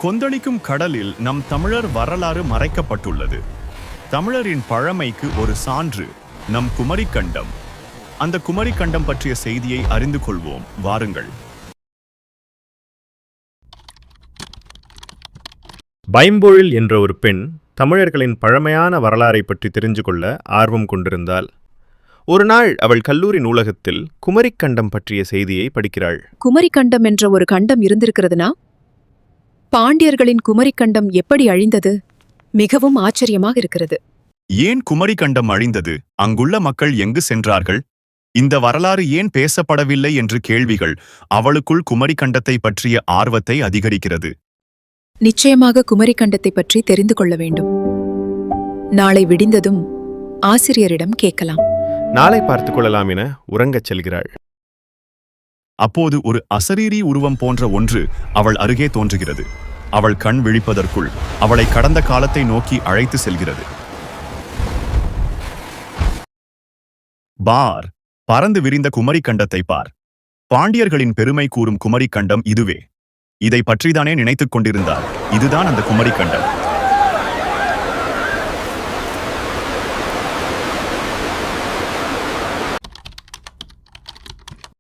கொந்தளிக்கும் கடலில் நம் தமிழர் வரலாறு மறைக்கப்பட்டுள்ளது. தமிழரின் பழமைக்கு ஒரு சான்று நம் குமரிக்கண்டம். அந்த குமரிக்கண்டம் பற்றிய செய்தியை அறிந்து கொள்வோம், வாருங்கள். பைம்பொழில் என்ற ஒரு பெண் தமிழர்களின் பழமையான வரலாறை பற்றி தெரிந்து கொள்ள ஆர்வம் கொண்டிருந்தாள். ஒரு நாள் அவள் கல்லூரி நூலகத்தில் குமரிக்கண்டம் பற்றிய செய்தியை படிக்கிறாள். குமரிக்கண்டம் என்ற ஒரு கண்டம் இருந்திருக்கிறதுனா, பாண்டியர்களின் குமரிக்கண்டம் எப்படி அழிந்தது? மிகவும் ஆச்சரியமாக இருக்கிறது. ஏன் குமரிக்கண்டம் அழிந்தது? அங்குள்ள மக்கள் எங்கு சென்றார்கள்? இந்த வரலாறு ஏன் பேசப்படவில்லை என்று கேள்விகள் அவளுக்குள் குமரிக்கண்டத்தை பற்றிய ஆர்வத்தை அதிகரிக்கிறது. நிச்சயமாக குமரிக்கண்டத்தை பற்றி தெரிந்து கொள்ள வேண்டும். நாளை விடிந்ததும் ஆசிரியரிடம் கேட்கலாம். நாளை பார்த்துக் கொள்ளலாம் என உறங்கச் செல்கிறாள். அப்போது ஒரு அசரீரி உருவம் போன்ற ஒன்று அவள் அருகே தோன்றுகிறது. அவள் கண் விழிப்பதற்குள் அவளை கடந்த காலத்தை நோக்கி அழைத்து செல்கிறது. பார், பறந்து விரிந்த குமரிக்கண்டத்தை பார். பாண்டியர்களின் பெருமை கூறும் குமரிக்கண்டம் இதுவே. இதை பற்றிதானே நினைத்துக் கொண்டிருந்தார்? இதுதான் அந்த குமரிக்கண்டம்.